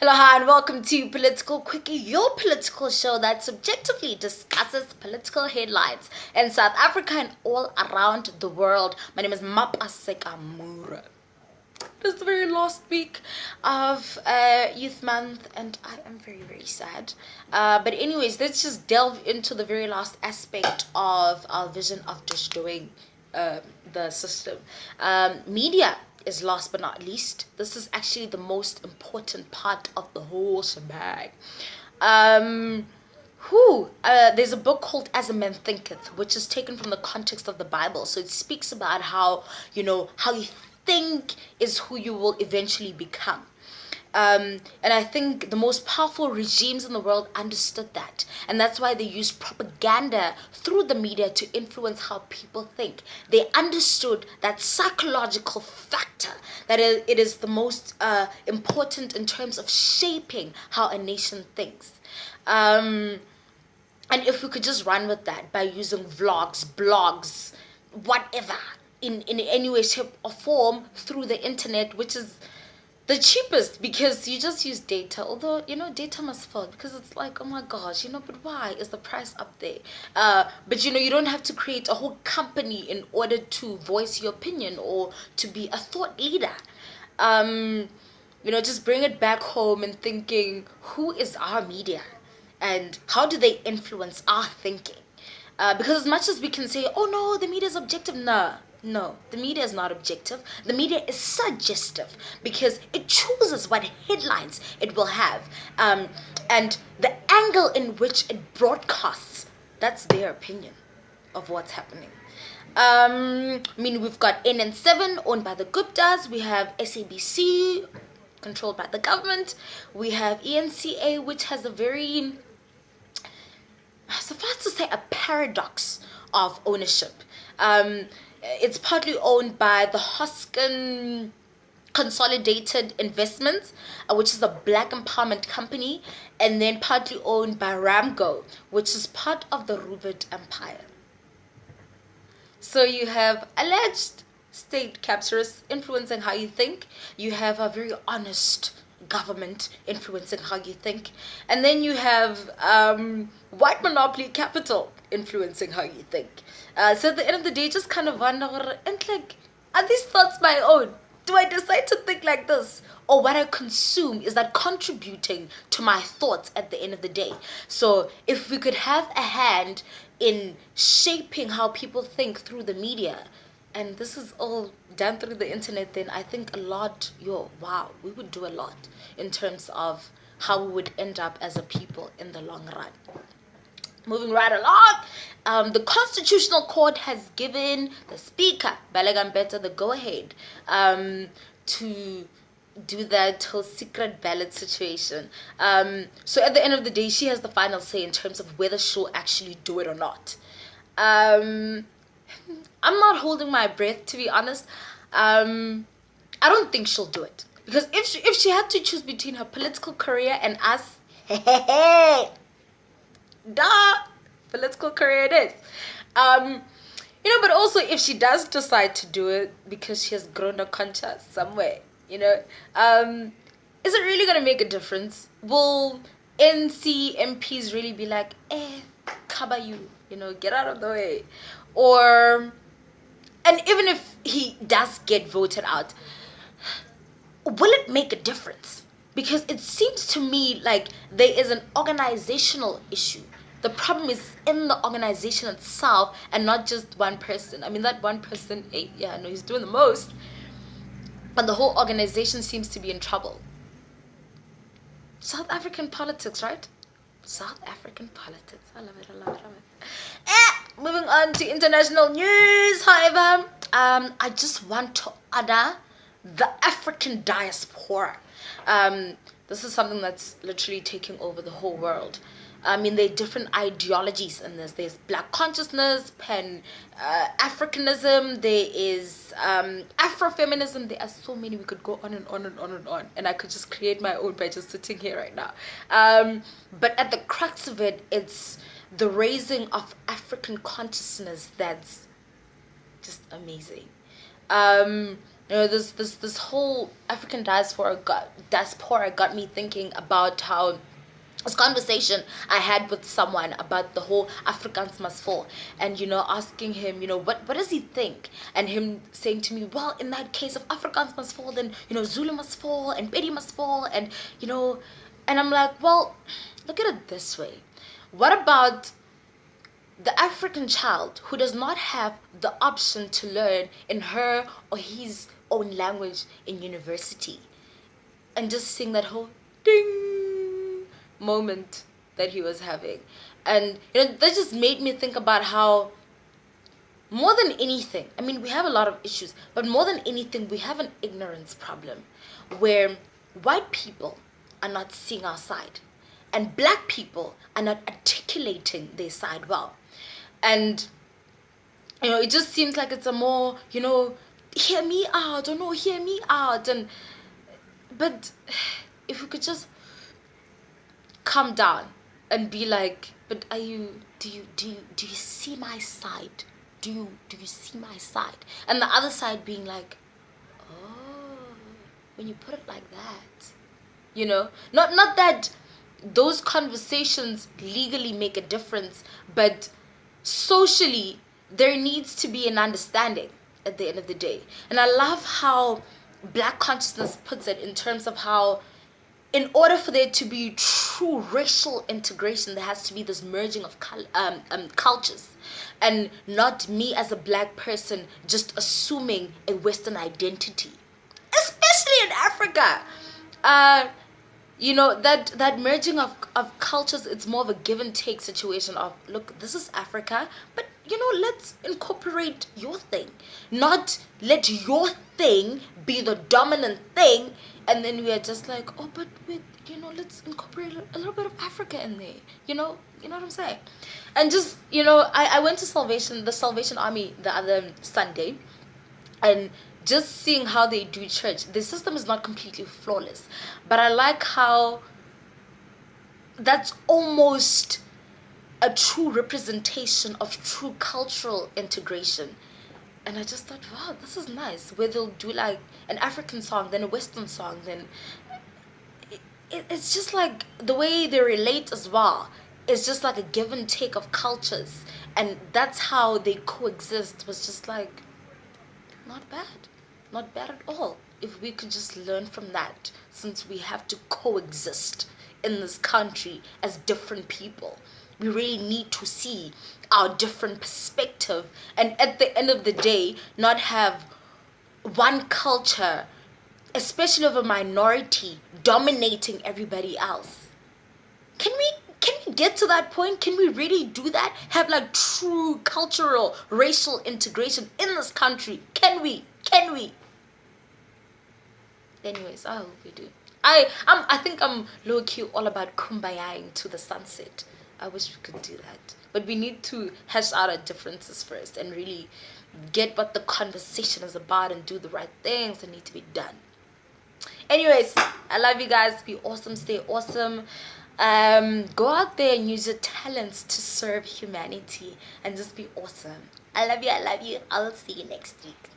Hello, hi, and welcome to Political Quickie, your political show that subjectively discusses political headlines in South Africa and all around the world. My name is Sekamura. This is the very last week of Youth Month, and I am very, very sad. But anyways, let's just delve into the very last aspect of our vision of destroying the system. Media is last but not least. This is actually the most important part of the whole shebang. There's a book called As a Man Thinketh, which is taken from the context of the Bible. So it speaks about how you think is who you will eventually become. And I think the most powerful regimes in the world understood that. And that's why they use propaganda through the media to influence how people think. They understood that psychological factor, that it is the most important in terms of shaping how a nation thinks. And if we could just run with that by using vlogs, blogs, whatever, in any way, shape, or form through the internet, which is the cheapest because you just use data. Although, data must fall because it's like, oh my gosh, but why is the price up there? But, you don't have to create a whole company in order to voice your opinion or to be a thought leader. Just bring it back home and thinking, who is our media? And how do they influence our thinking? Because as much as we can say, oh no, the media is objective, no, the media is not objective. The media is suggestive because it chooses what headlines it will have. And the angle in which it broadcasts, that's their opinion of what's happening. We've got NN7 owned by the Guptas. We have SABC controlled by the government. We have ENCA, which has a very, suffice to say, a paradox of ownership. It's partly owned by the Hoskin Consolidated Investments, which is a black empowerment company, and then partly owned by Ramgo, which is part of the Rupert Empire. So you have alleged state captures influencing how you think. You have a very honest government influencing how you think. And then you have white monopoly capital influencing how you think. So at the end of the day, just kind of wonder, and like, are these thoughts my own? Do I decide to think like this? Or what I consume, is that contributing to my thoughts at the end of the day? So if we could have a hand in shaping how people think through the media, and this is all done through the internet, then I think we would do a lot in terms of how we would end up as a people in the long run. Moving right along, the Constitutional Court has given the Speaker, Baleka Mbete, the go-ahead to do that whole secret ballot situation. So at the end of the day, she has the final say in terms of whether she'll actually do it or not. I'm not holding my breath, to be honest. I don't think she'll do it. Because if she had to choose between her political career and us, political career it is. But also if she does decide to do it because she has grown a conscience somewhere, is it really going to make a difference? Will NC MPs really be like, cover you, get out of the way? And even if he does get voted out, will it make a difference? Because it seems to me like there is an organizational issue. The problem is in the organization itself and not just one person. That one person, he's doing the most. But the whole organization seems to be in trouble. South African politics, right? South African politics. I love it. Moving on to international news, however, I just want to honor the African diaspora. This is something that's literally taking over the whole world. There are different ideologies in this. There's Black consciousness, Pan-Africanism, there is Afrofeminism. There are so many. We could go on and on and on and on. And I could just create my own by just sitting here right now. But at the crux of it, it's the raising of African consciousness that's just amazing. This whole African diaspora got me thinking about how this conversation I had with someone about the whole Africans must fall, and asking him, what does he think, and him saying to me, well, in that case, if Africans must fall, then Zulu must fall and Mbete must fall, and and I'm like, well, look at it this way. What about the African child who does not have the option to learn in her or his own language in university, and just seeing that whole ding moment that he was having? And that just made me think about how, more than anything, I mean, we have a lot of issues, but more than anything, we have an ignorance problem where white people are not seeing our side and black people are not articulating their side well. And it just seems like it's a more hear me out, or no, hear me out. But if we could just calm down and be like, but do you see my side? Do you see my side? And the other side being like, oh, when you put it like that, not that those conversations legally make a difference, but socially there needs to be an understanding at the end of the day. And I love how black consciousness puts it, in terms of how, in order for there to be true racial integration, there has to be this merging of cultures, and not me as a black person just assuming a Western identity, especially in Africa. That merging of cultures, it's more of a give and take situation of, look, this is Africa, but let's incorporate your thing, not let your thing be the dominant thing, and then we are just like, oh, but let's incorporate a little bit of Africa in there, you know what I'm saying? And just I went to the Salvation Army the other Sunday, and just seeing how they do church, the system is not completely flawless, but I like how that's almost a true representation of true cultural integration. And I just thought, wow, this is nice, where they'll do like an African song, then a Western song, then it's just like the way they relate as well. It's just like a give and take of cultures, and that's how they coexist. Was just like, not bad at all. If we could just learn from that, since we have to coexist in this country as different people, we really need to see our different perspective, and at the end of the day, not have one culture, especially of a minority, dominating everybody else. Can we get to that point? Can we really do that? Have like true cultural, racial integration in this country? Can we? Anyways, I hope we do. I think I'm low-key all about kumbayaing to the sunset. I wish we could do that. But we need to hash out our differences first and really get what the conversation is about and do the right things that need to be done. Anyways, I love you guys. Be awesome. Stay awesome. Go out there and use your talents to serve humanity and just be awesome. I love you. I'll see you next week.